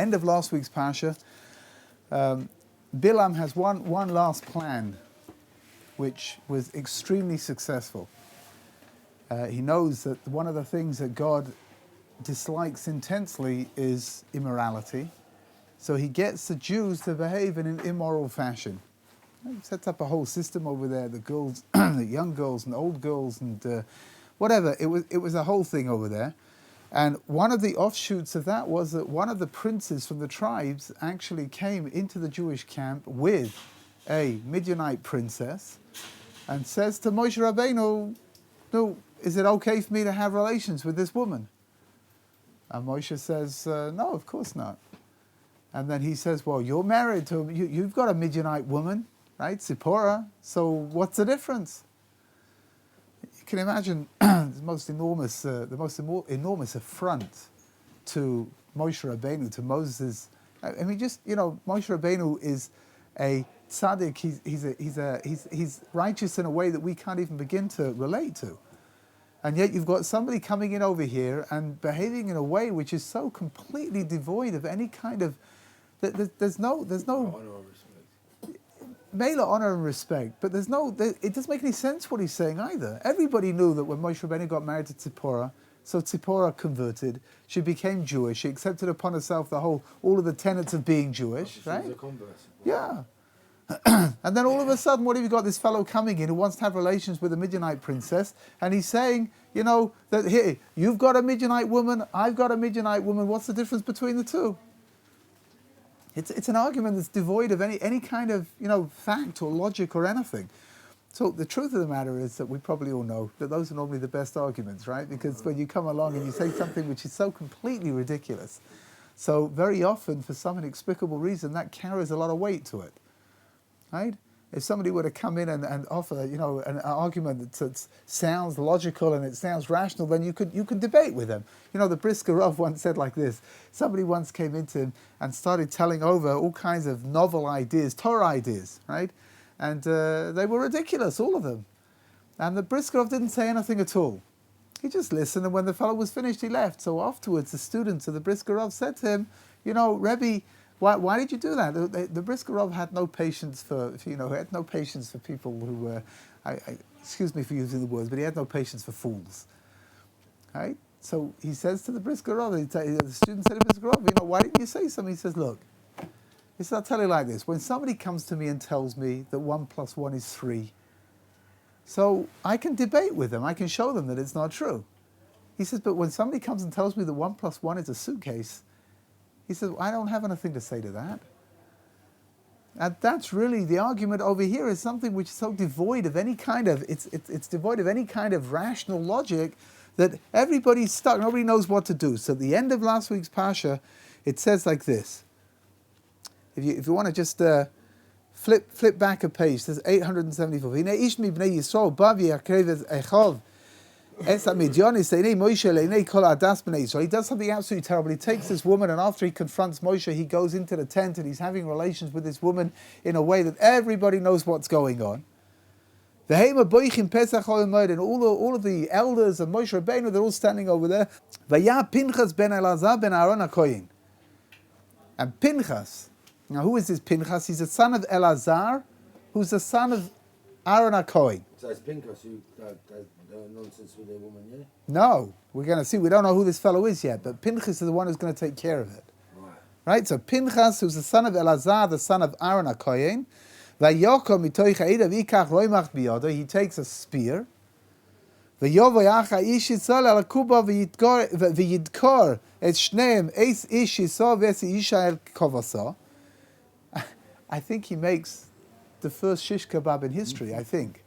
end of last week's Parsha, Bilam has one last plan, which was extremely successful. He knows that one of the things that God dislikes intensely is immorality. So he gets the Jews to behave in an immoral fashion. He sets up a whole system over there, the girls, the young girls and old girls and whatever. It was a whole thing over there. And one of the offshoots of that was that one of the princes from the tribes actually came into the Jewish camp with a Midianite princess and says to Moshe Rabbeinu, no, is it okay for me to have relations with this woman? And Moshe says, no, of course not. And then he says, well, you're married to, you've got a Midianite woman, right, Zipporah, so what's the difference? You can imagine the most enormous affront to Moshe Rabbeinu, to Moses. I mean, just, Moshe Rabbeinu is a tzaddik. He's righteous in a way that we can't even begin to relate to. And yet you've got somebody coming in over here and behaving in a way which is so completely devoid of any kind of, there's no Mela, honor and respect, but it doesn't make any sense what he's saying either. Everybody knew that when Moshe Rabbeinu got married to Tzipporah, so Tzipporah converted, she became Jewish, she accepted upon herself all of the tenets of being Jewish, right? She was a convert. Yeah. And then all of a sudden, what have you got this fellow coming in who wants to have relations with a Midianite princess, and he's saying, that here, you've got a Midianite woman, I've got a Midianite woman, what's the difference between the two? It's an argument that's devoid of any kind of, fact or logic or anything. So the truth of the matter is that we probably all know that those are normally the best arguments, right? Because when you come along and you say something which is so completely ridiculous, so very often, for some inexplicable reason, that carries a lot of weight to it, right? If somebody were to come in and offer, an argument that sounds logical and it sounds rational, then you could debate with them. The Brisker Rav once said like this. Somebody once came into him and started telling over all kinds of novel ideas, Torah ideas, right? And they were ridiculous, all of them. And the Brisker Rav didn't say anything at all. He just listened, and when the fellow was finished, he left. So afterwards, the students of the Brisker Rav said to him, Rebbe, why did you do that? The Brisker Rav had no patience for people who were, excuse me for using the words, but he had no patience for fools, right? So he says to the Brisker Rav, the student said to the Brisker Rav, why didn't you say something? He says, look, I'll tell you like this. When somebody comes to me and tells me that 1 + 1 is 3, so I can debate with them. I can show them that it's not true. He says, but when somebody comes and tells me that 1 + 1 is a suitcase, he says, I don't have anything to say to that. And that's really the argument over here, is something which is so devoid of any kind of, it's devoid of any kind of rational logic that everybody's stuck, nobody knows what to do. So at the end of last week's Parsha, it says like this. If you want to just flip back a page, it says 874. So he does something absolutely terrible. He takes this woman, and after he confronts Moshe, he goes into the tent and he's having relations with this woman in a way that everybody knows what's going on. And all of the elders and Moshe Rabbeinu, they're all standing over there. Pinchas ben Elazar ben Aaron HaKohen. And Pinchas, now who is this Pinchas? He's the son of Elazar, who's the son of Aaron HaKohen. So it's Pinchas who does nonsense with a woman, yeah? No, we're going to see. We don't know who this fellow is yet, but Pinchas is the one who's going to take care of it. Right? So Pinchas, who's the son of Elazar, the son of Aaron HaKohen, he takes a spear. I think he makes the first shish kebab in history, I think.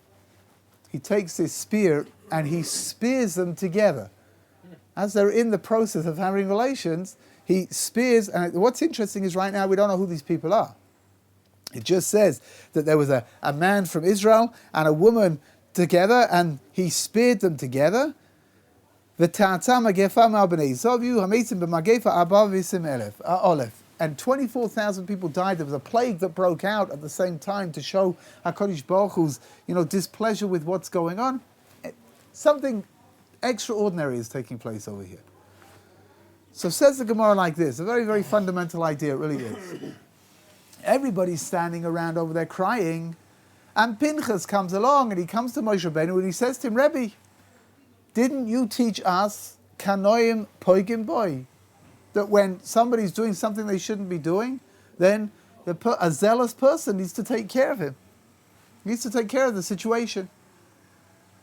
He takes this spear and he spears them together. As they're in the process of having relations, he spears, and what's interesting is right now we don't know who these people are. It just says that there was a man from Israel and a woman together, and he speared them together. And 24,000 people died. There was a plague that broke out at the same time to show HaKadosh Baruch Hu's, displeasure with what's going on. Something extraordinary is taking place over here. So says the Gemara like this, a very, very fundamental idea, it really is. Everybody's standing around over there crying, and Pinchas comes along and he comes to Moshe Rabbeinu and he says to him, Rabbi, didn't you teach us kanoim poigim boy? That when somebody's doing something they shouldn't be doing, then a zealous person needs to take care of him. He needs to take care of the situation.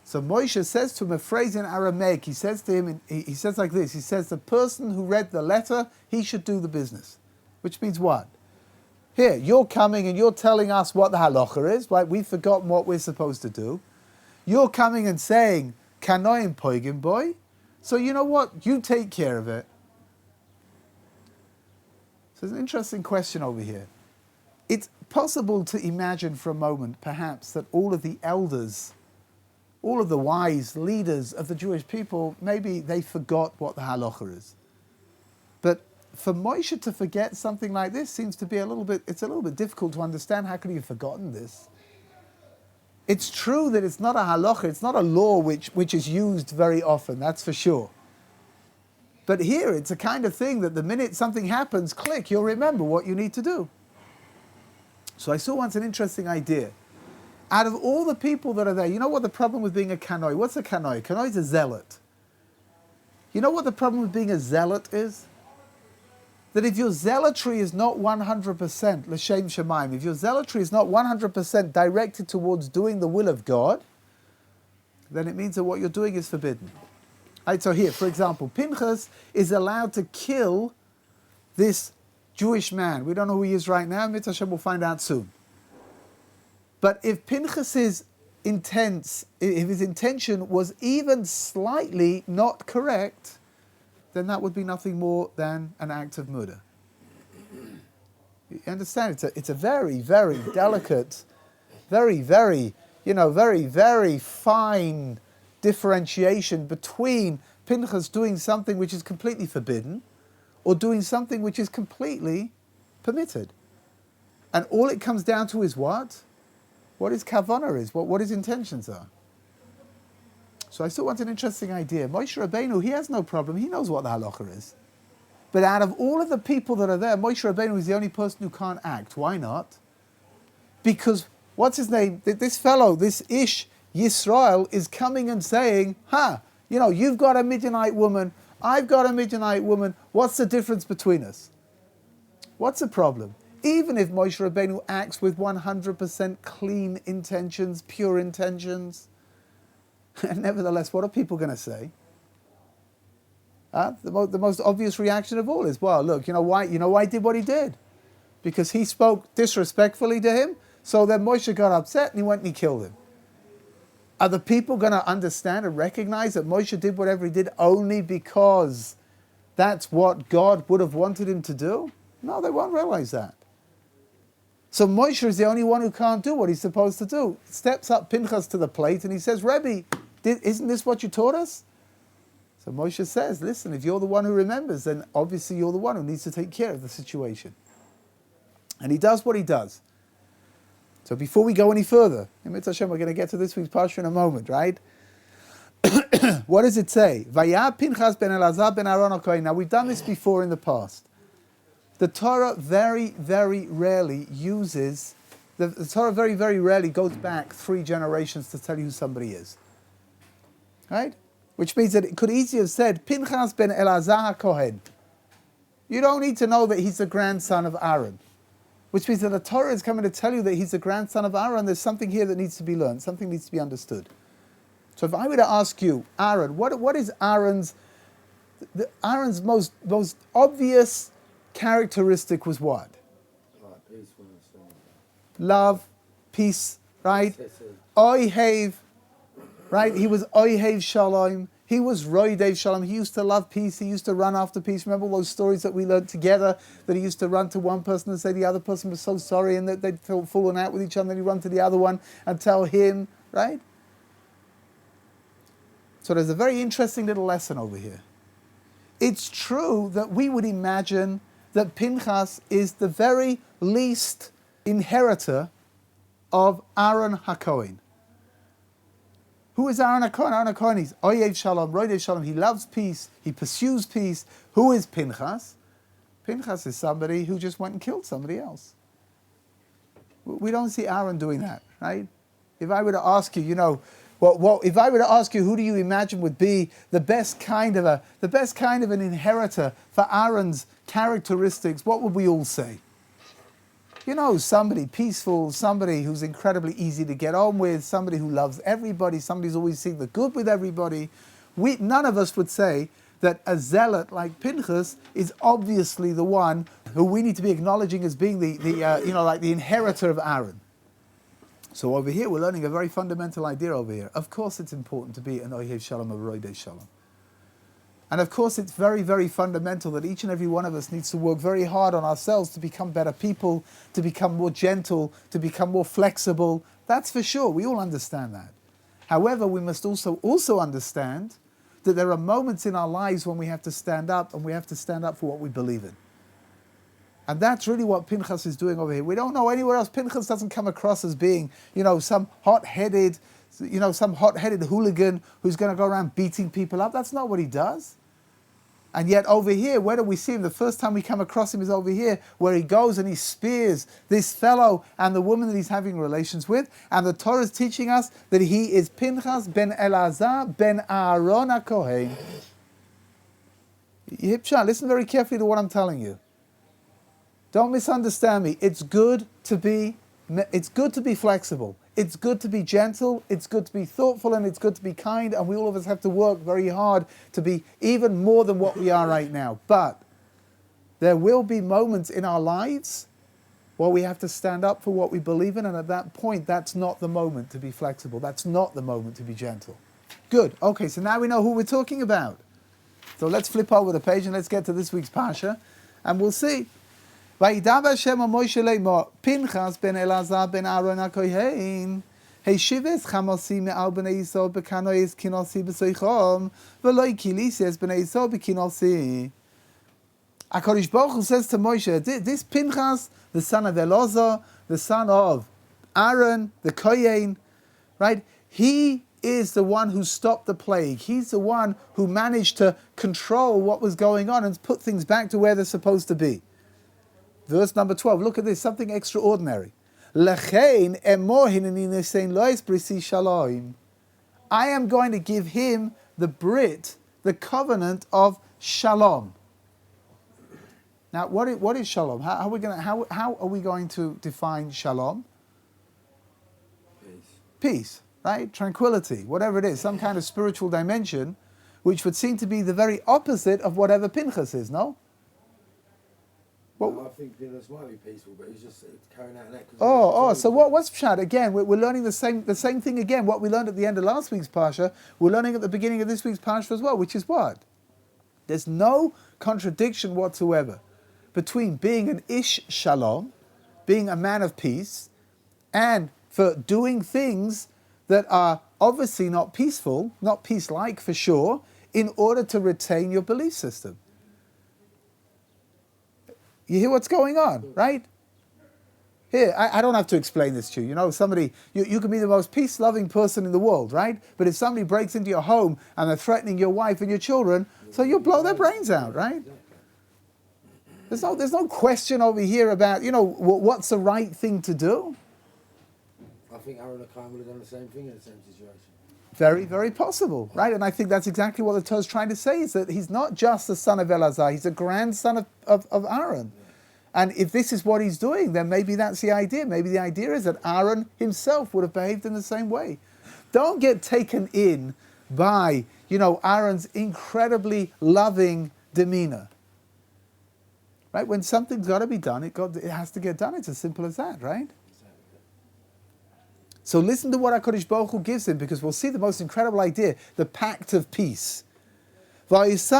So Moshe says to him a phrase in Aramaic. He says to him, he says like this, he says, the person who read the letter, he should do the business. Which means what? Here, you're coming and you're telling us what the halacha is, right? We've forgotten what we're supposed to do. You're coming and saying, kanoim poigim boy. So you know what? You take care of it. So there's an interesting question over here. It's possible to imagine for a moment, perhaps, that all of the elders, all of the wise leaders of the Jewish people, maybe they forgot what the halacha is. But for Moshe to forget something like this seems to be a little bit difficult to understand. How could he have forgotten this? It's true that it's not a halacha, it's not a law which is used very often, that's for sure. But here it's a kind of thing that the minute something happens, click, you'll remember what you need to do. So I saw once an interesting idea. Out of all the people that are there, you know what the problem with being a kanoi? What's a kanoi? Kanoi is a zealot. You know what the problem with being a zealot is? That if your zealotry is not 100% l'shem shemaim, if your zealotry is not 100% directed towards doing the will of God, then it means that what you're doing is forbidden. Right, so here, for example, Pinchas is allowed to kill this Jewish man. We don't know who he is right now. Mitzvah Hashem will find out soon. But if Pinchas's if his intention was even slightly not correct, then that would be nothing more than an act of murder. You understand? It's a very, very delicate, very, very, very, very fine differentiation between Pinchas doing something which is completely forbidden or doing something which is completely permitted. And all it comes down to is what? What his kavanah is, what his intentions are. So I saw once an interesting idea. Moshe Rabbeinu, he has no problem. He knows what the halacha is. But out of all of the people that are there, Moshe Rabbeinu is the only person who can't act. Why not? Because, what's his name? This fellow, this Ish Yisrael, is coming and saying, you've got a Midianite woman, I've got a Midianite woman, what's the difference between us? What's the problem? Even if Moshe Rabbeinu acts with 100% clean intentions, pure intentions, nevertheless, what are people going to say? The most obvious reaction of all is, well, look, you know why he did what he did? Because he spoke disrespectfully to him, so then Moshe got upset and he went and he killed him. Are the people going to understand and recognize that Moshe did whatever he did only because that's what God would have wanted him to do? No, they won't realize that. So Moshe is the only one who can't do what he's supposed to do. Steps up Pinchas to the plate and he says, Rabbi, isn't this what you taught us? So Moshe says, listen, if you're the one who remembers, then obviously you're the one who needs to take care of the situation. And he does what he does. So before we go any further, in Mitzvah Hashem, we're going to get to this week's Parshat in a moment, right? What does it say? Vayah Pinchas ben Elazar ben Aaron HaKohen. Now we've done this before in the past. The Torah very, very rarely uses, the Torah very, very rarely goes back 3 generations to tell you who somebody is. Right? Which means that it could easily have said, Pinchas ben Elazar HaKohen. You don't need to know that he's the grandson of Aaron. Which means that the Torah is coming to tell you that he's the grandson of Aaron. There's something here that needs to be learned. Something needs to be understood. So if I were to ask you, Aaron, what is Aaron's most obvious characteristic was what? Love, peace, right? Oihev, right? He was Oihev Shalom. He was Roidev Shalom. He used to love peace. He used to run after peace. Remember all those stories that we learned together, that he used to run to one person and say the other person was so sorry and that they'd fallen out with each other, and he'd run to the other one and tell him, right? So there's a very interesting little lesson over here. It's true that we would imagine that Pinchas is the very least inheritor of Aaron HaKohen. Who is Aaron HaKohen? Aaron HaKohen is Oyev Shalom, Roidev Shalom. He loves peace. He pursues peace. Who is Pinchas? Pinchas is somebody who just went and killed somebody else. We don't see Aaron doing that, right? If I were to ask you, if I were to ask you, who do you imagine would be the best kind of an inheritor for Aaron's characteristics? What would we all say? Somebody peaceful, somebody who's incredibly easy to get on with, somebody who loves everybody, somebody who's always seeing the good with everybody. None of us would say that a zealot like Pinchas is obviously the one who we need to be acknowledging as being the inheritor of Aaron. So over here, we're learning a very fundamental idea over here. Of course, it's important to be an Oyev Shalom, a Roidei Shalom. And of course, it's very, very fundamental that each and every one of us needs to work very hard on ourselves to become better people, to become more gentle, to become more flexible. That's for sure. We all understand that. However, we must also understand that there are moments in our lives when we have to stand up, and we have to stand up for what we believe in. And that's really what Pinchas is doing over here. We don't know anywhere else. Pinchas doesn't come across as being, some hot-headed hooligan who's going to go around beating people up. That's not what he does. And yet over here, where do we see him? The first time we come across him is over here, where he goes and he spears this fellow and the woman that he's having relations with. And the Torah is teaching us that he is Pinchas ben Elazar ben Aaron HaKohen. Yipcha, listen very carefully to what I'm telling you. Don't misunderstand me. It's good to be flexible. It's good to be gentle. It's good to be thoughtful, and it's good to be kind. And we all of us have to work very hard to be even more than what we are right now. But there will be moments in our lives where we have to stand up for what we believe in. And at that point, that's not the moment to be flexible. That's not the moment to be gentle. Good. Okay, so now we know who we're talking about. So let's flip over the page and let's get to this week's Parsha, and we'll see. Vayidaber Hashem Moshe le'mor Pinchas ben Elazar ben Aaron HaKohen Heshives chamosi me'al bnei Yisrael bekanois kinosi b'soichom v'loi kilises bnei Yisrael b'kinosi. HaKadosh Baruch Hu says to Moshe, this Pinchas, the son of Elazar, the son of Aaron, the Kohen, right? He is the one who stopped the plague. He's the one who managed to control what was going on and put things back to where they're supposed to be. Verse number 12, look at this, something extraordinary. I am going to give him the Brit, the covenant of Shalom. Now, what is Shalom? How are we going to define Shalom? Peace, right? Tranquility, whatever it is, some kind of spiritual dimension, which would seem to be the very opposite of whatever Pinchas is, no? I think Pinchas might be peaceful, but it's carrying out an accusation. So what's Pshat? Again, we're learning the same thing again. What we learned at the end of last week's Parsha, we're learning at the beginning of this week's Parsha as well, which is what? There's no contradiction whatsoever between being an Ish Shalom, being a man of peace, and for doing things that are obviously not peaceful, not peace-like for sure, in order to retain your belief system. You hear what's going on, right? Here, I don't have to explain this to you. Somebody, you can be the most peace-loving person in the world, right? But if somebody breaks into your home and they're threatening your wife and your children, so you'll blow their brains out, right? There's no question over here about, what's the right thing to do. I think Aaron HaKohen would have done the same thing in the same situation. Very, very possible, right? And I think that's exactly what the Torah is trying to say, is that he's not just the son of Elazar, he's a grandson of Aaron. Yeah. And if this is what he's doing, then maybe that's the idea. Maybe the idea is that Aaron himself would have behaved in the same way. Don't get taken in by, Aaron's incredibly loving demeanor. Right? When something's got to be done, it has to get done. It's as simple as that, right? So listen to what HaKadosh Baruch Hu gives him, because we'll see the most incredible idea, the pact of peace. He's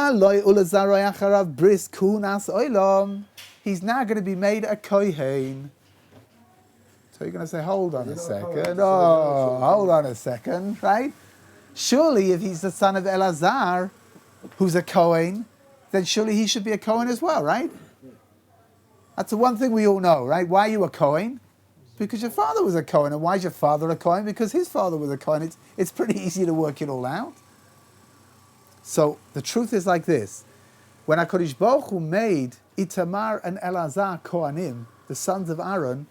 now going to be made a Kohen. So you're going to say, hold on a second. Hold on a second, right? Surely if he's the son of Elazar, who's a Kohen, then surely he should be a Kohen as well, right? That's the one thing we all know, right? Why are you a Kohen? Because your father was a Kohen. And why is your father a Kohen? Because his father was a Kohen. It's pretty easy to work it all out. So the truth is like this. When HaKadosh Baruch Hu made Itamar and Elazar Kohanim, the sons of Aaron,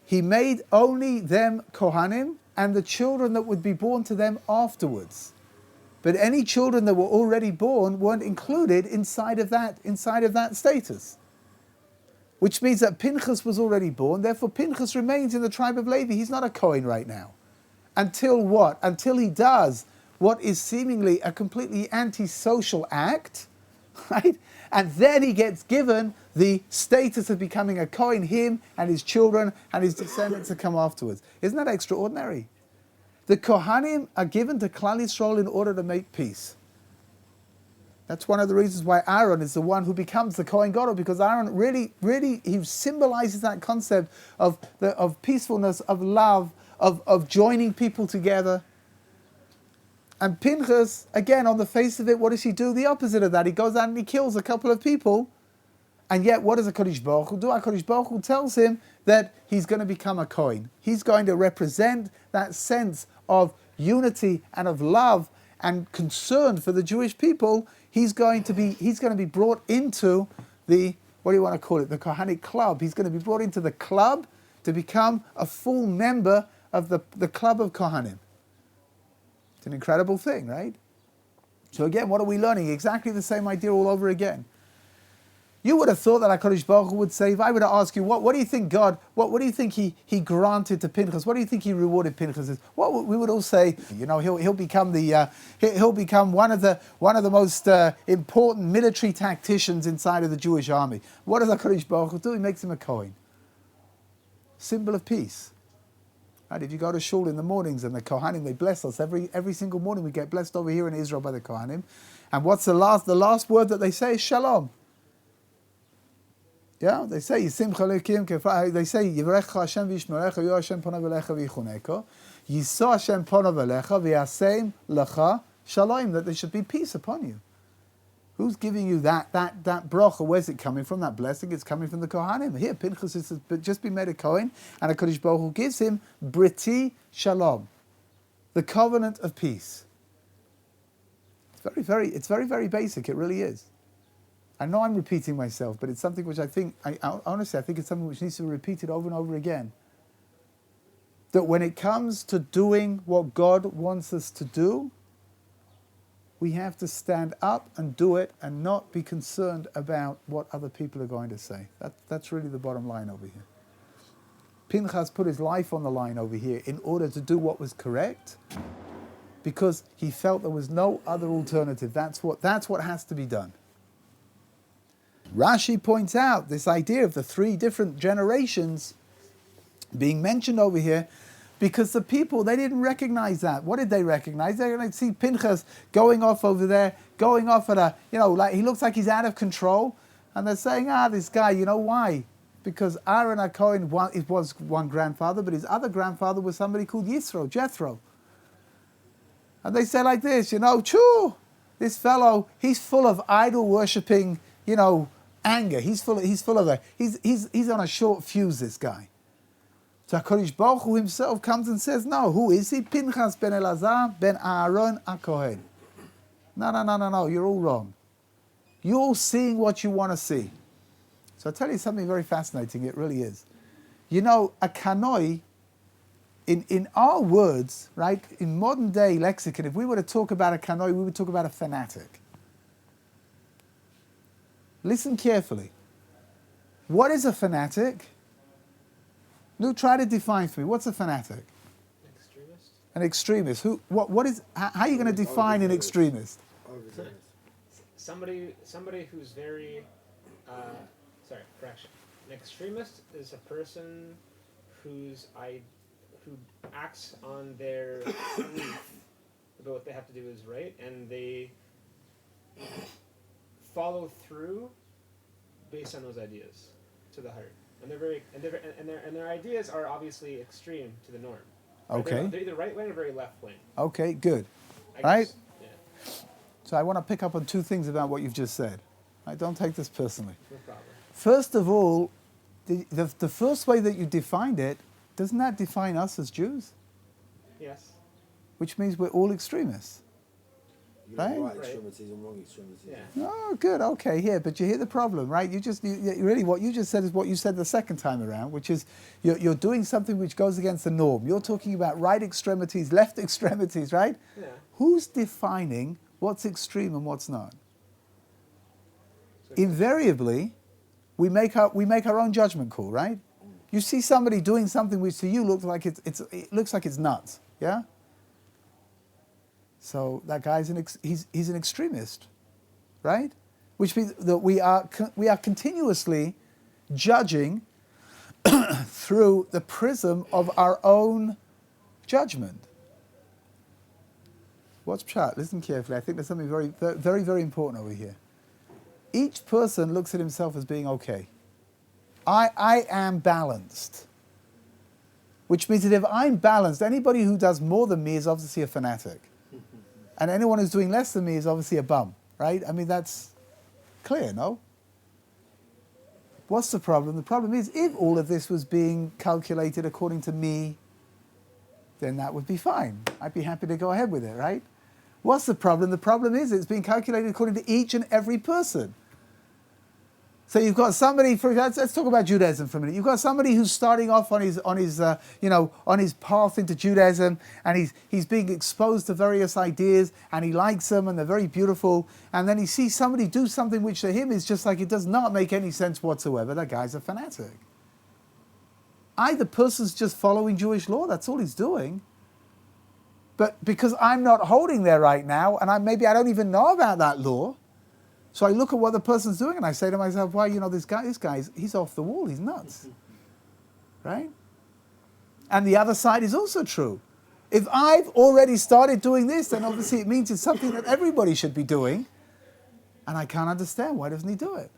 he made only them Kohanim and the children that would be born to them afterwards. But any children that were already born weren't included inside of that status. Which means that Pinchas was already born, therefore Pinchas remains in the tribe of Levi. He's not a Kohen right now. Until what? Until he does what is seemingly a completely antisocial act, right? And then he gets given the status of becoming a Kohen, him and his children and his descendants that come afterwards. Isn't that extraordinary? The Kohanim are given to Klal Yisrael in order to make peace. That's one of the reasons why Aaron is the one who becomes the Kohen Gadol, because Aaron really, he symbolizes that concept of peacefulness, of love, of joining people together. And Pinchas, again, on the face of it, what does he do? The opposite of that. He goes out and he kills a couple of people. And yet, what does HaKadosh Baruch Hu do? HaKadosh Baruch Hu tells him that he's going to become a Kohen. He's going to represent that sense of unity and of love and concern for the Jewish people. He's going to be brought into the, what do you want to call it, the Kohanic club. He's going to be brought into the club to become a full member of the club of Kohanim. It's an incredible thing, right? So again, what are we learning? Exactly the same idea all over again. You would have thought that HaKadosh Baruch Hu would say, if I were to ask you, what do you think God, what do you think he granted to Pinchas? What do you think he rewarded Pinchas with? We would all say, he'll become one of the most important military tacticians inside of the Jewish army. What does HaKadosh Baruch Hu do? He makes him a Kohen. Symbol of peace. Right, if you go to shul in the mornings and the Kohanim, they bless us. Every single morning we get blessed over here in Israel by the Kohanim. And what's the last word that they say is Shalom. Yeah, they say Yisimcha Lekim. They say Yivrecha Hashem v'Yishmerecha, Yo Hashem Panav Elecha v'Yichuneka, Yisa Hashem Panav Elecha v'Yasem Lecha Shalom. That there should be peace upon you. Who's giving you that bracha? Where's it coming from? That blessing? It's coming from the Kohanim. Here, Pinchas has just been made a Kohen, and HaKadosh Baruch Hu gives him Briti Shalom, the covenant of peace. It's very, very basic. It really is. I know I'm repeating myself, but it's something which I think it's something which needs to be repeated over and over again. That when it comes to doing what God wants us to do, we have to stand up and do it and not be concerned about what other people are going to say. That's really the bottom line over here. Pinchas put his life on the line over here in order to do what was correct, because he felt there was no other alternative. That's what has to be done. Rashi points out this idea of the 3 different generations being mentioned over here, because the people, they didn't recognize that. What did they recognize? They're going to see Pinchas going off over there, going off at like he looks like he's out of control. And they're saying, this guy, why? Because Aaron HaKohen, it was one grandfather, but his other grandfather was somebody called Jethro. And they say like this, this fellow, he's full of idol worshipping, anger. He's on a short fuse, this guy. So HaKadosh Baruch Hu himself comes and says, no, who is he? Pinchas ben Elazar ben Aaron HaKohen. No, you're all wrong. You're all seeing what you want to see. So I'll tell you something very fascinating, it really is. A kanoi, in our words, right, in modern day lexicon, if we were to talk about a kanoi, we would talk about a fanatic. Listen carefully. What is a fanatic? Lou, try to define for me. What's a fanatic? Extremist. An extremist. What is? How are you going to define an extremist? Somebody who's very. Correction. An extremist is a person who acts on their belief about what they have to do is right, and they follow through based on those ideas to the heart. And their ideas are obviously extreme to the norm. Okay. They're either right wing or very left wing. Okay, good. Right? Yeah. So I want to pick up on 2 things about what you've just said. I don't take this personally. No problem. First of all, the first way that you defined it doesn't that define us as Jews? Yes. Which means we're all extremists. You have Right? right extremities and wrong extremities. Yeah. Oh, good. Okay, here, but you hear the problem, right? Really what you just said is what you said the second time around, which is you're doing something which goes against the norm. You're talking about right extremities, left extremities, right? Yeah. Who's defining what's extreme and what's not? Invariably, we make our own judgment call, right? You see somebody doing something which to you looks like it looks like it's nuts, yeah? So that guy's he's an extremist, right? Which means that we are continuously judging through the prism of our own judgment. Watch Pshat, listen carefully. I think there's something very, very, very important over here. Each person looks at himself as being okay. I am balanced. Which means that if I'm balanced, anybody who does more than me is obviously a fanatic. And anyone who's doing less than me is obviously a bum, right? I mean, that's clear, no? What's the problem? The problem is, if all of this was being calculated according to me, then that would be fine. I'd be happy to go ahead with it, right? What's the problem? The problem is it's being calculated according to each and every person. So you've got somebody, let's talk about Judaism for a minute. You've got somebody who's starting off on his path into Judaism, and he's being exposed to various ideas, and he likes them, and they're very beautiful. And then he sees somebody do something which to him is just like it does not make any sense whatsoever. That guy's a fanatic. Either person's just following Jewish law, that's all he's doing. But because I'm not holding there right now, and maybe I don't even know about that law, so I look at what the person's doing and I say to myself, well, this guy's he's off the wall, he's nuts. Right? And the other side is also true. If I've already started doing this, then obviously it means it's something that everybody should be doing. And I can't understand, why doesn't he do it?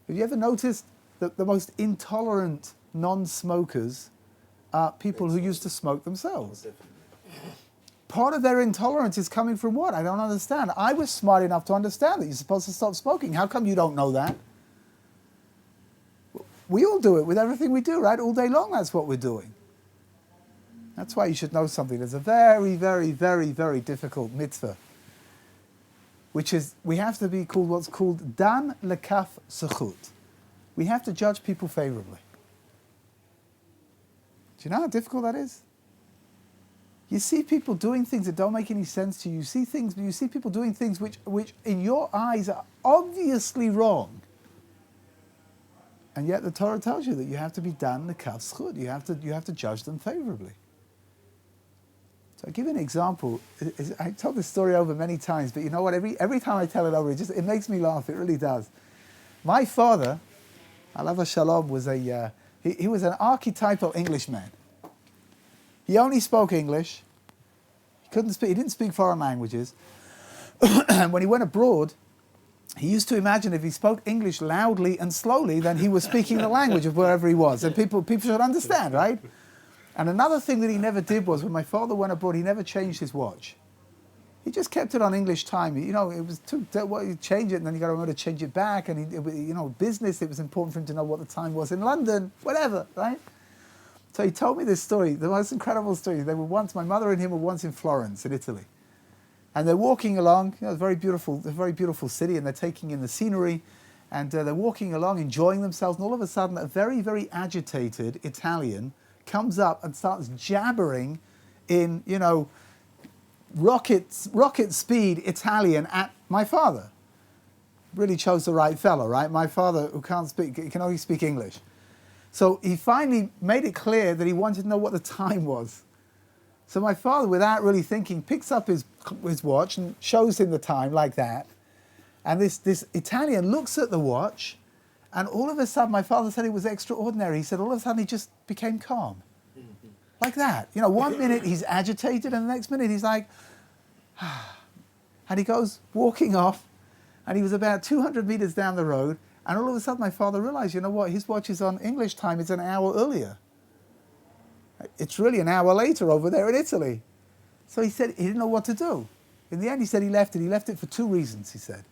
Have you ever noticed that the most intolerant non-smokers are people who used to smoke themselves? Part of their intolerance is coming from what? I don't understand. I was smart enough to understand that you're supposed to stop smoking. How come you don't know that? We all do it with everything we do, right? All day long, that's what we're doing. That's why you should know something. There's a very, very, very, very difficult mitzvah, which is we have to be called what's called dan lekaf zechut. We have to judge people favorably. Do you know how difficult that is? You see people doing things that don't make any sense to you. You see people doing things which in your eyes are obviously wrong. And yet the Torah tells you that you have to be dan lekaf zechut. You have to judge them favorably. So I'll give you an example. I told this story over many times, but you know what? Every time I tell it over, it makes me laugh. It really does. My father, alav shalom, was he was an archetypal Englishman. He only spoke English. He didn't speak foreign languages. And when he went abroad, he used to imagine if he spoke English loudly and slowly, then he was speaking the language of wherever he was, and people should understand, right? And another thing that he never did was when my father went abroad, he never changed his watch. He just kept it on English time. It was you change it, and then you got to remember to change it back. And business, it was important for him to know what the time was in London, whatever, right? So he told me this story, the most incredible story. My mother and him were once in Florence, in Italy. And they're walking along, a very beautiful city, and they're taking in the scenery, and they're walking along, enjoying themselves, and all of a sudden, a very, very agitated Italian comes up and starts jabbering in, rocket speed Italian at my father. Really chose the right fellow, right? My father, who he can only speak English. So he finally made it clear that he wanted to know what the time was. So my father, without really thinking, picks up his watch and shows him the time like that. And this Italian looks at the watch, and all of a sudden, my father said it was extraordinary. He said all of a sudden he just became calm. Like that. 1 minute he's agitated, and the next minute he's like, and he goes walking off, and he was about 200 meters down the road, and all of a sudden my father realized, you know what, his watch is on English time, it's an hour earlier. It's really an hour later over there in Italy. So he said he didn't know what to do. In the end, he said he left it. He left it for two reasons, he said.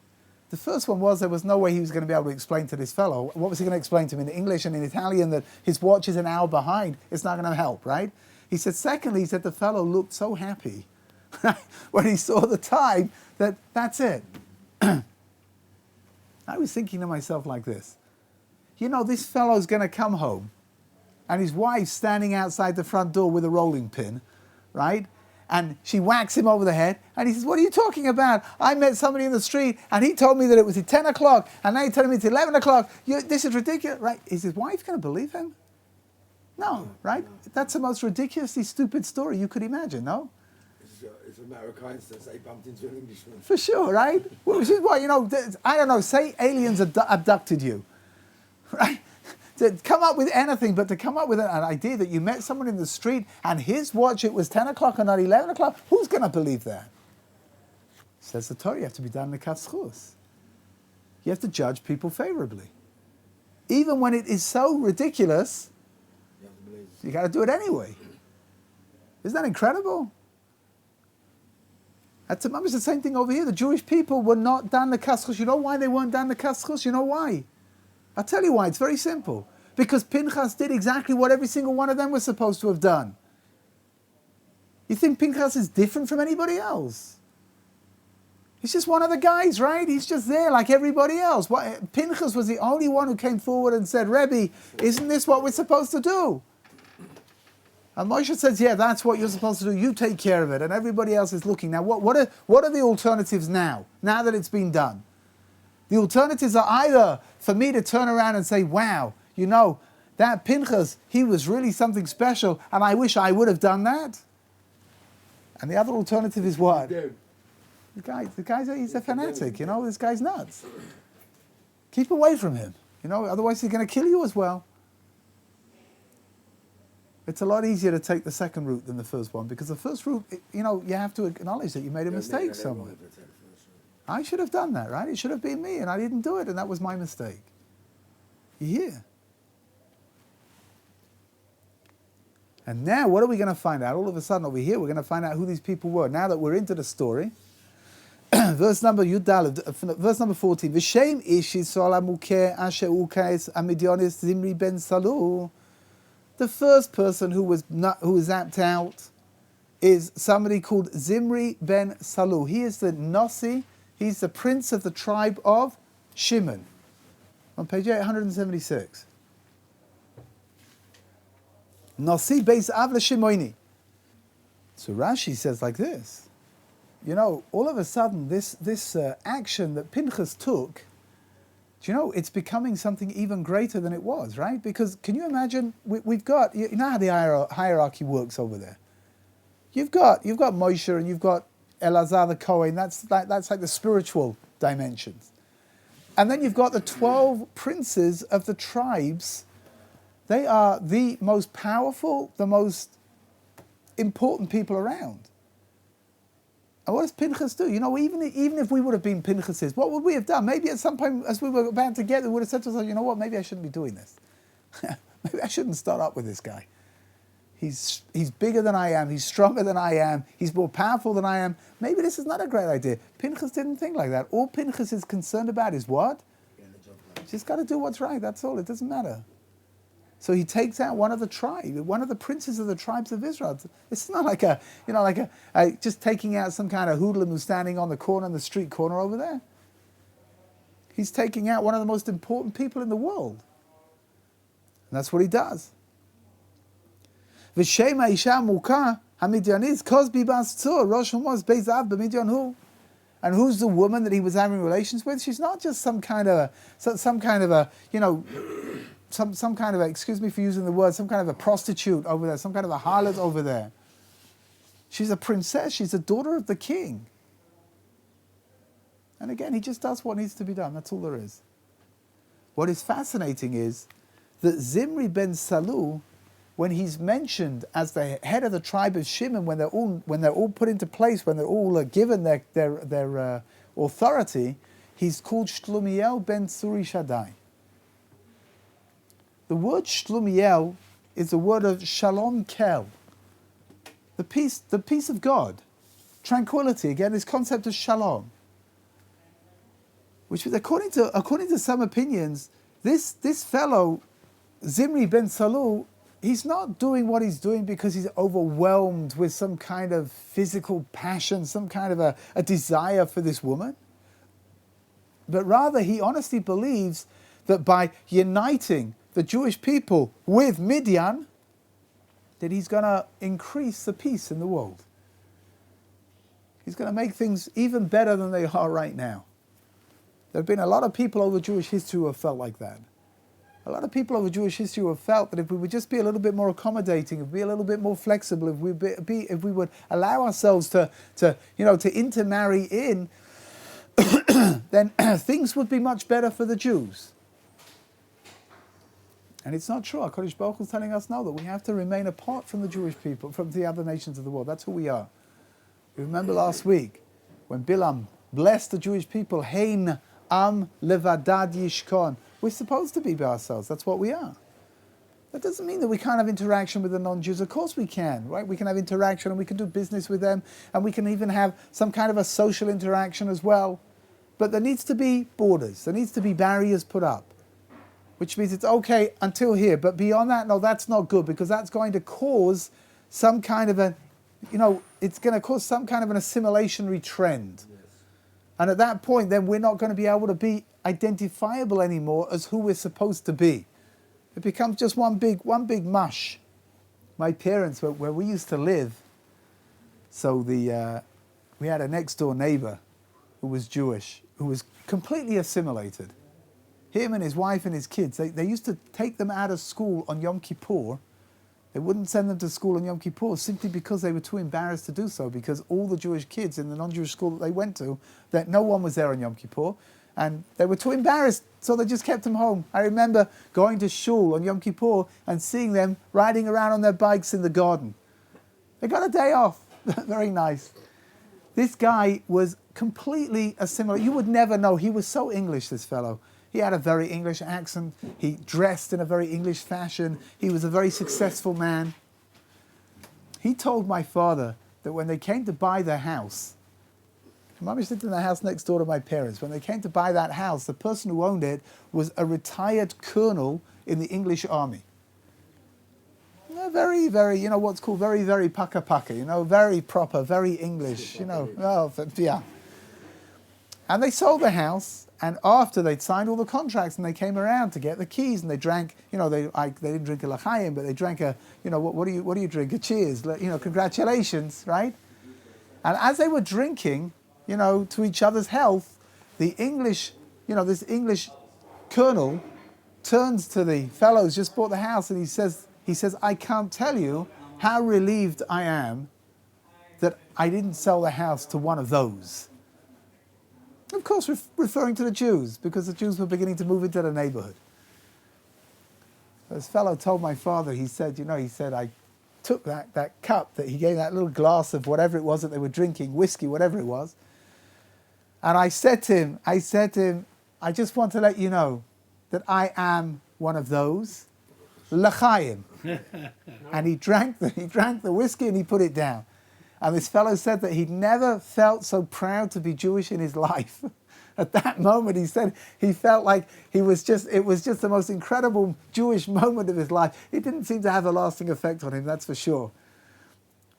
The first one was there was no way he was going to be able to explain to this fellow. What was he going to explain to him in English and in Italian that his watch is an hour behind? It's not going to help, right? He said, secondly, he said the fellow looked so happy when he saw the time that's it. I was thinking to myself like this. You know, this fellow's going to come home and his wife's standing outside the front door with a rolling pin, right? And she whacks him over the head and he says, what are you talking about? I met somebody in the street and he told me that it was at 10 o'clock and now you're telling me it's 11 o'clock. This is ridiculous, right? Is his wife going to believe him? No, right? That's the most ridiculously stupid story you could imagine, no? It's a matter of coincidence they bumped into an Englishman. For sure, right? Which is why, I don't know, say aliens abducted you, right? To come up with anything, but to come up with an idea that you met someone in the street and his watch, it was 10 o'clock and not 11 o'clock, who's going to believe that? Says the Torah, you have to be done in the katzchus. You have to judge people favorably. Even when it is so ridiculous, you got to do it anyway. Isn't that incredible? That's the same thing over here. The Jewish people were not done the katzchus. You know why they weren't done the katzchus? You know why? I'll tell you why. It's very simple. Because Pinchas did exactly what every single one of them was supposed to have done. You think Pinchas is different from anybody else? He's just one of the guys, right? He's just there like everybody else. Pinchas was the only one who came forward and said, Rabbi, isn't this what we're supposed to do? And Moshe says, yeah, that's what you're supposed to do. You take care of it. And everybody else is looking. Now, what are the alternatives now that it's been done? The alternatives are either for me to turn around and say, wow, that Pinchas, he was really something special, and I wish I would have done that. And the other alternative is what? The guy's he's a fanatic, this guy's nuts. Keep away from him, otherwise he's going to kill you as well. It's a lot easier to take the second route than the first one, because the first route, you have to acknowledge that you made a mistake somewhere. I should have done that, right? It should have been me, and I didn't do it, and that was my mistake. You hear? And now, what are we going to find out? All of a sudden, over here, we're going to find out who these people were. Now that we're into the story, verse number 14. V'shem ish Yisrael amukeh asher ukais amidyonis Zimri ben Salu. The first person who was zapped out is somebody called Zimri ben Salu. He is the Nasi. He's the prince of the tribe of Shimon. On page 876. Nasi beis Avla Shimoini. So Rashi says like this. All of a sudden, this action that Pinchas took, it's becoming something even greater than it was, right? Because can you imagine, we've got, how the hierarchy works over there. You've got Moshe and you've got Elazar the Kohen, that's like the spiritual dimensions. And then you've got the 12 princes of the tribes. They are the most powerful, the most important people around. And what does Pinchas do? Even if we would have been Pinchases, what would we have done? Maybe at some point as we were about to get there, we would have said to ourselves, you know what, maybe I shouldn't be doing this. Maybe I shouldn't start up with this guy. He's bigger than I am, he's stronger than I am, he's more powerful than I am. Maybe this is not a great idea. Pinchas didn't think like that. All Pinchas is concerned about is what? He's got to do what's right, that's all, it doesn't matter. So he takes out one of the princes of the tribes of Israel. It's not like just taking out some kind of hoodlum who's standing on the street corner over there. He's taking out one of the most important people in the world. And that's what he does. V'shem ha'isha muka hamidyaniz kozbi bas tzur rosh humos beis av b'midyan hu. And who's the woman that he was having relations with? She's not just some kind of a, excuse me for using the word, some kind of a prostitute over there, some kind of a harlot over there. She's a princess. She's a daughter of the king. And again, he just does what needs to be done. That's all there is. What is fascinating is that Zimri ben Salu, when he's mentioned as the head of the tribe of Shimon, when they're all put into place, when they're all given their authority, he's called Shlumiel ben Suri Shaddai. The word Shlumiel is the word of Shalom Kel, the peace of God, tranquility. Again, this concept of Shalom. which was according to some opinions, this fellow, Zimri ben Salu, he's not doing what he's doing because he's overwhelmed with some kind of physical passion, some kind of a desire for this woman. But rather, he honestly believes that by uniting the Jewish people with Midian, that he's going to increase the peace in the world. He's going to make things even better than they are right now. There have been a lot of people over Jewish history who have felt like that. A lot of people over Jewish history who have felt that if we would just be a little bit more accommodating, if we be a little bit more flexible, if we would allow ourselves to intermarry in, then things would be much better for the Jews. And it's not true. HaKadosh Baruch Hu is telling us now that we have to remain apart from the Jewish people, from the other nations of the world. That's who we are. You remember last week when Bilam blessed the Jewish people, Hein Am Levadad Yishkon. We're supposed to be by ourselves. That's what we are. That doesn't mean that we can't have interaction with the non-Jews. Of course we can, right? We can have interaction and we can do business with them and we can even have some kind of a social interaction as well. But there needs to be borders. There needs to be barriers put up. Which means it's okay until here. But beyond that, no, that's not good because that's going to cause some kind of it's going to cause some kind of an assimilationary trend. Yes. And at that point, then we're not going to be able to be identifiable anymore as who we're supposed to be. It becomes just one big mush. My parents, where we used to live, so we had a next door neighbor who was Jewish, who was completely assimilated. Him and his wife and his kids, they used to take them out of school on Yom Kippur. They wouldn't send them to school on Yom Kippur simply because they were too embarrassed to do so, because all the Jewish kids in the non-Jewish school that they went to, that no one was there on Yom Kippur, and they were too embarrassed, so they just kept them home. I remember going to shul on Yom Kippur and seeing them riding around on their bikes in the garden. They got a day off. Very nice. This guy was completely assimilated. You would never know. He was so English, this fellow. He had a very English accent. He dressed in a very English fashion. He was a very successful man. He told my father that when they came to buy their house, Mum lived in the house next door to my parents. When they came to buy that house, the person who owned it was a retired colonel in the English army. Very, very, what's called very, very paka, very proper, very English, yeah. And they sold the house, and after they'd signed all the contracts and they came around to get the keys and they drank, they didn't drink a l'chaim, but they drank a, what do you drink? A cheers, congratulations, right? And as they were drinking, to each other's health, the English, this English colonel turns to the fellow who's just bought the house and he says, I can't tell you how relieved I am that I didn't sell the house to one of those. Of course, referring to the Jews, because the Jews were beginning to move into the neighborhood. This fellow told my father, he said, I took that cup that he gave, that little glass of whatever it was that they were drinking, whiskey, whatever it was, and I said to him, I just want to let you know that I am one of those, l'chaim. And he drank the whiskey and he put it down. And this fellow said that he'd never felt so proud to be Jewish in his life. At that moment, he said he felt like it was just the most incredible Jewish moment of his life. It didn't seem to have a lasting effect on him, that's for sure.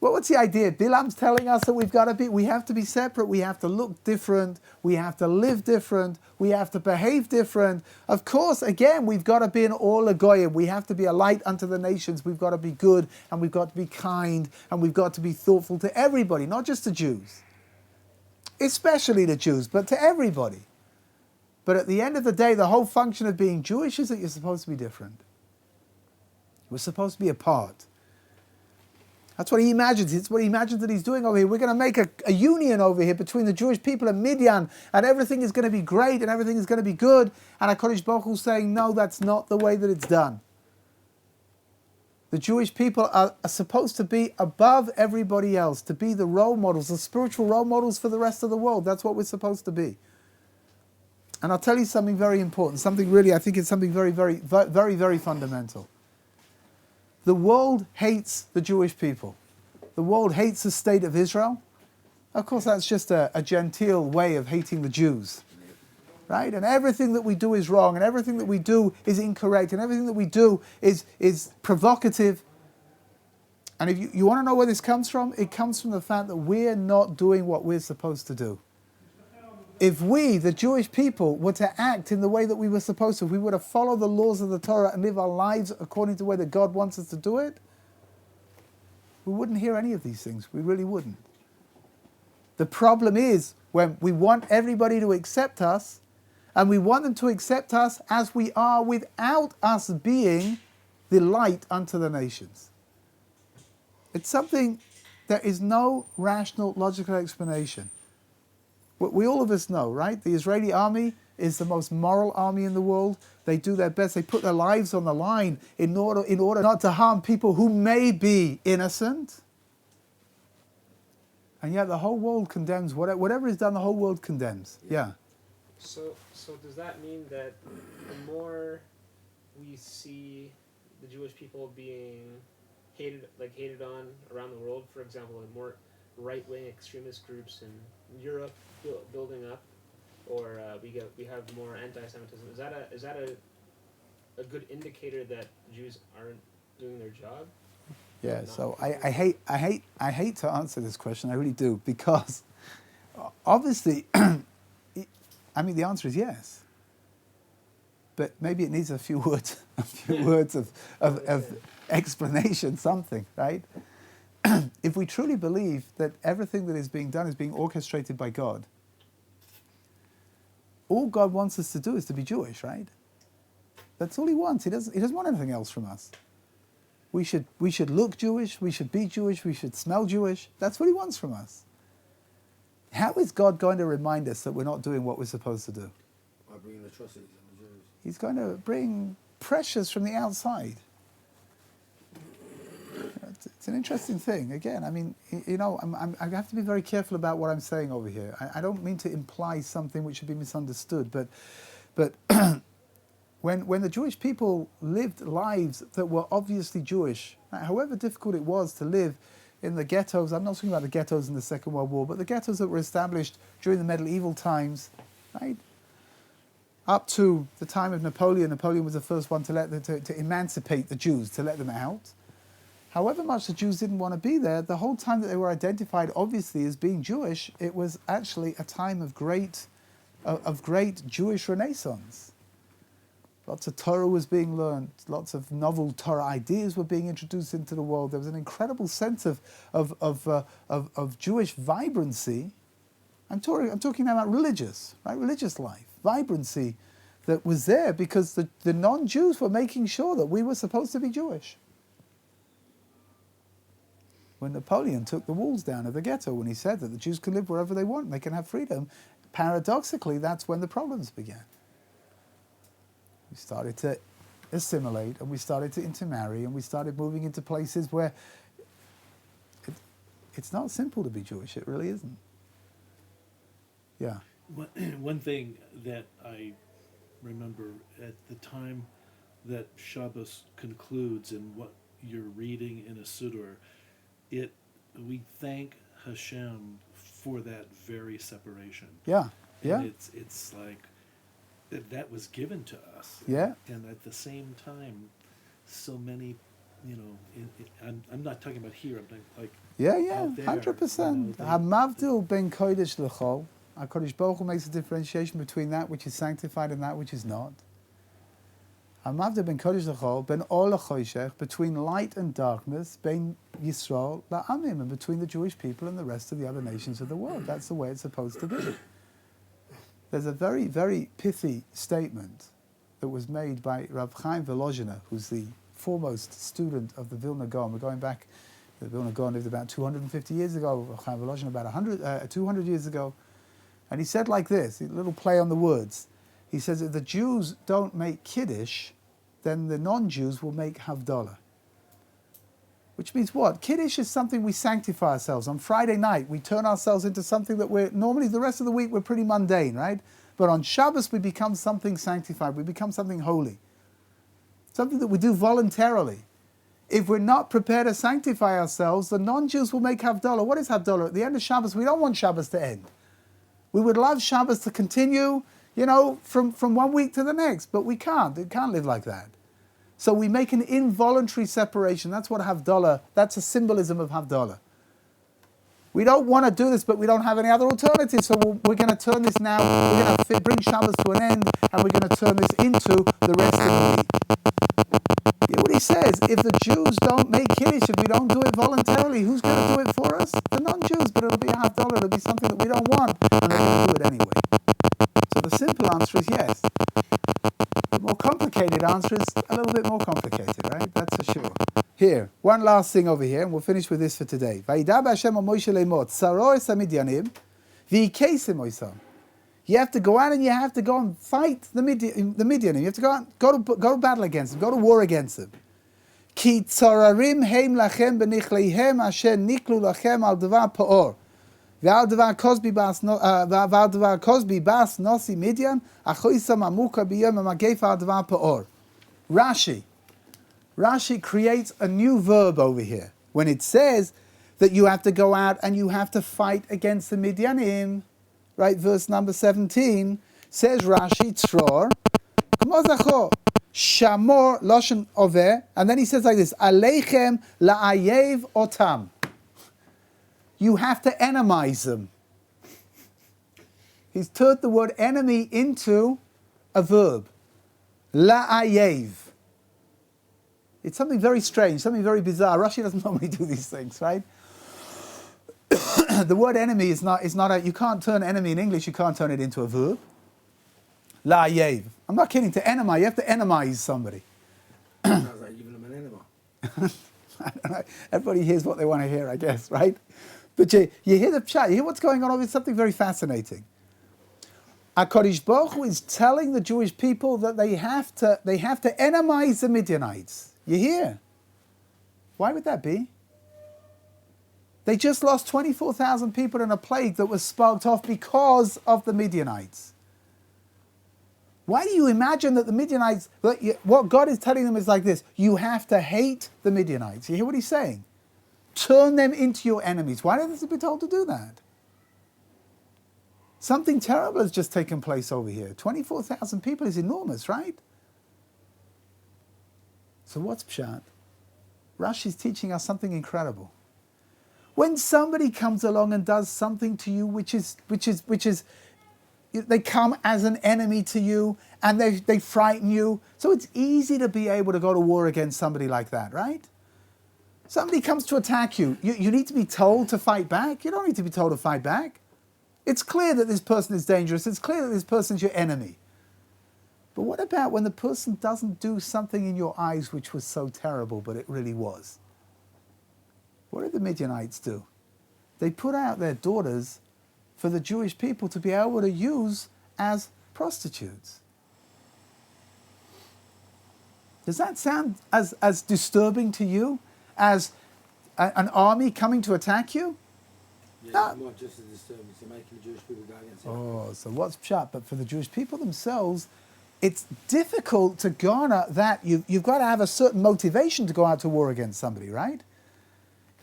Well, what's the idea? Bilam's telling us that we have to be separate, we have to look different, we have to live different, we have to behave different. Of course, again, we've got to be an all goyim. We have to be a light unto the nations. We've got to be good, and we've got to be kind, and we've got to be thoughtful to everybody, not just the Jews. Especially the Jews, but to everybody. But at the end of the day, the whole function of being Jewish is that you're supposed to be different. We're supposed to be apart. That's what he imagines. It's what he imagines that he's doing over here. We're going to make a union over here between the Jewish people and Midian, and everything is going to be great, and everything is going to be good. And HaKadosh Baruch Hu is saying, no, that's not the way that it's done. The Jewish people are supposed to be above everybody else, to be the role models, the spiritual role models for the rest of the world. That's what we're supposed to be. And I'll tell you something very important, something really, I think it's something very, very, very, very fundamental. The world hates the Jewish people. The world hates the state of Israel. Of course, that's just a genteel way of hating the Jews. right? And everything that we do is wrong, and everything that we do is incorrect, and everything that we do is provocative. And if you want to know where this comes from, it comes from the fact that we're not doing what we're supposed to do. If we, the Jewish people, were to act in the way that we were supposed to, if we were to follow the laws of the Torah and live our lives according to the way that God wants us to do it, we wouldn't hear any of these things. We really wouldn't. The problem is when we want everybody to accept us, and we want them to accept us as we are without us being the light unto the nations. It's something there is no rational, logical explanation. We all of us know, right? The Israeli army is the most moral army in the world. They do their best. They put their lives on the line in order not to harm people who may be innocent. And yet the whole world condemns whatever is done. The whole world condemns. Yeah. So does that mean that the more we see the Jewish people being hated on around the world, for example, the more right-wing extremist groups in Europe building up, or we have more anti-Semitism, is that a good indicator that Jews aren't doing their job? Yeah. So I hate to answer this question. I really do, because obviously, I mean, the answer is yes. But maybe it needs a few words of explanation, something, right? If we truly believe that everything that is being done is being orchestrated by God, all God wants us to do is to be Jewish, right? That's all He wants. He doesn't want anything else from us. We should look Jewish. We should be Jewish. We should smell Jewish. That's what He wants from us. How is God going to remind us that we're not doing what we're supposed to do? By bringing atrocities on the Jews. He's going to bring pressures from the outside. It's an interesting thing. Again, I mean, I have to be very careful about what I'm saying over here. I don't mean to imply something which should be misunderstood, but when the Jewish people lived lives that were obviously Jewish, however difficult it was to live in the ghettos, I'm not talking about the ghettos in the Second World War, but the ghettos that were established during the medieval times, right? Up to the time of Napoleon. Napoleon was the first one to emancipate the Jews, to let them out. However much the Jews didn't want to be there, the whole time that they were identified obviously as being Jewish, it was actually a time of great Jewish renaissance. Lots of Torah was being learned, lots of novel Torah ideas were being introduced into the world. There was an incredible sense of Jewish vibrancy. I'm talking now about religious life, vibrancy that was there because the non-Jews were making sure that we were supposed to be Jewish. When Napoleon took the walls down of the ghetto, when he said that the Jews can live wherever they want, and they can have freedom, paradoxically, that's when the problems began. We started to assimilate, and we started to intermarry, and we started moving into places where it's not simple to be Jewish. It really isn't. Yeah. One thing that I remember at the time that Shabbos concludes and what you're reading in a Siddur, we thank Hashem for that very separation. Yeah, yeah. And it's like that was given to us. Yeah. And at the same time, so many, I'm not talking about here. I'm talking like Yeah, out there, 100%. Hamavdil ben kodesh l'chol. HaKadosh Baruch Hu makes a differentiation between that which is sanctified and that which is not. Hamavdil ben kodesh l'chol, ben or l'choshech, between light and darkness, ben Yisrael la'amim, and between the Jewish people and the rest of the other nations of the world. That's the way it's supposed to be. There's a very, very pithy statement that was made by Rav Chaim Volozhiner, who's the foremost student of the Vilna Gaon. We're going back, the Vilna Gaon lived about 250 years ago, Rav Chaim Volozhiner about 200 years ago. And he said like this, a little play on the words. He says, if the Jews don't make Kiddush, then the non-Jews will make Havdalah. Which means what? Kiddush is something we sanctify ourselves. On Friday night, we turn ourselves into something that we're, normally the rest of the week we're pretty mundane, right? But on Shabbos we become something sanctified, we become something holy. Something that we do voluntarily. If we're not prepared to sanctify ourselves, the non-Jews will make Havdalah. What is Havdalah? At the end of Shabbos, we don't want Shabbos to end. We would love Shabbos to continue. from one week to the next. But we can't. It can't live like that. So we make an involuntary separation. That's what Havdalah, that's a symbolism of Havdalah. We don't want to do this, but we don't have any other alternatives. So we're going to turn this now, we're going to bring Shabbos to an end, and we're going to turn this into the rest of the week. Hear what he says, if the Jews don't make Kiddush, if we don't do it voluntarily, who's going to do it for us? The non-Jews, but it'll be a Havdalah, it'll be something that we don't want, and they're going to do it anyway. So the simple answer is yes. The more complicated answer is a little bit more complicated, right? That's for sure. Here, one last thing over here, and we'll finish with this for today. You have to go out and you have to go and fight the Midianim. You have to go to battle against them, go to war against them. Ki tzorarim heim lachem b'nichleihem asher niklu lachem al davar pa'or. V'al davar kozbi bas nosi Midian achoisam amuka b'yom amagef al davar pa'or. Rashi creates a new verb over here when it says that you have to go out and you have to fight against the Midianim. Right, verse number 17 says Rashi, Tzror, Shamor Loshen Over, and then he says like this, Aleichem la'ayev otam. You have to enemize them. He's turned the word enemy into a verb. La'ayev. It's something very strange, something very bizarre. Rashi doesn't normally do these things, right? The word enemy is not you can't turn enemy in English, you can't turn it into a verb. La'ayev. I'm not kidding, to enemize, you have to enemize somebody. Sounds like giving them an enema. I don't know. Everybody hears what they want to hear, I guess, right? But you hear the pshat, you hear what's going on over. It's something very fascinating. HaKadosh Baruch Hu is telling the Jewish people that they have to enemize the Midianites. You hear? Why would that be? They just lost 24,000 people in a plague that was sparked off because of the Midianites. Why do you imagine that the Midianites, what God is telling them is like this, you have to hate the Midianites. You hear what he's saying? Turn them into your enemies. Why did they be told to do that? Something terrible has just taken place over here. 24,000 people is enormous, right? So what's Pshat? Rashi's teaching us something incredible. When somebody comes along and does something to you which is they come as an enemy to you and they frighten you. So it's easy to be able to go to war against somebody like that, right? Somebody comes to attack you. You need to be told to fight back. You don't need to be told to fight back. It's clear that this person is dangerous. It's clear that this person's your enemy. But what about when the person doesn't do something in your eyes which was so terrible, but it really was? What did the Midianites do? They put out their daughters for the Jewish people to be able to use as prostitutes. Does that sound as disturbing to you as an army coming to attack you? Yeah, it's not just as disturbing, so making the Jewish people go against it. Oh, so what's pshat? But for the Jewish people themselves, it's difficult to garner that. You've got to have a certain motivation to go out to war against somebody, right?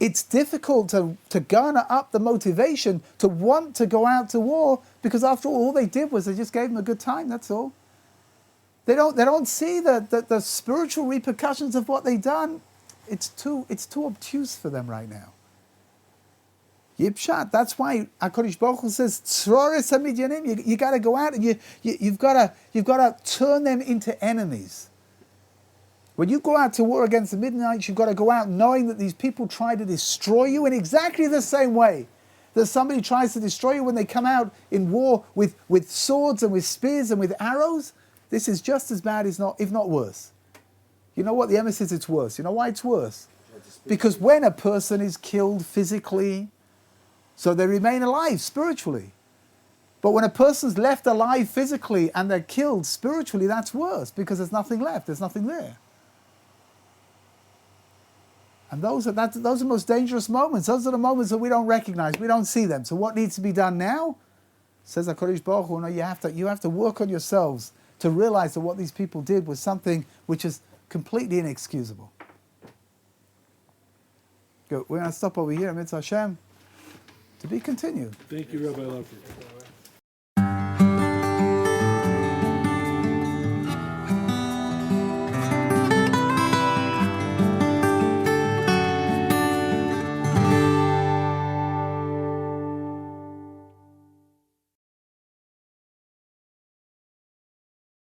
It's difficult to garner up the motivation to want to go out to war because after all they did was they just gave them a good time, that's all. They don't see the spiritual repercussions of what they've done. It's too obtuse for them right now. Yipshat, that's why HaKadosh Baruch Hu says, Tzroris HaMidyanim, you got to go out and you've got to turn them into enemies. When you go out to war against the Midianites, you've got to go out knowing that these people try to destroy you in exactly the same way that somebody tries to destroy you when they come out in war with swords and with spears and with arrows. This is just as bad, if not worse. You know what? The emes says it's worse. You know why it's worse? Because when a person is killed physically, so they remain alive spiritually. But when a person's left alive physically and they're killed spiritually, that's worse because there's nothing left, there's nothing there. And those are the most dangerous moments. Those are the moments that we don't recognize, we don't see them. So what needs to be done now? Says HaKadosh Baruch Hu, no, you have to work on yourselves to realize that what these people did was something which is completely inexcusable. Good. We're going to stop over here, Mitzvah Hashem, to be continued. Thank you, Rabbi Lauffer.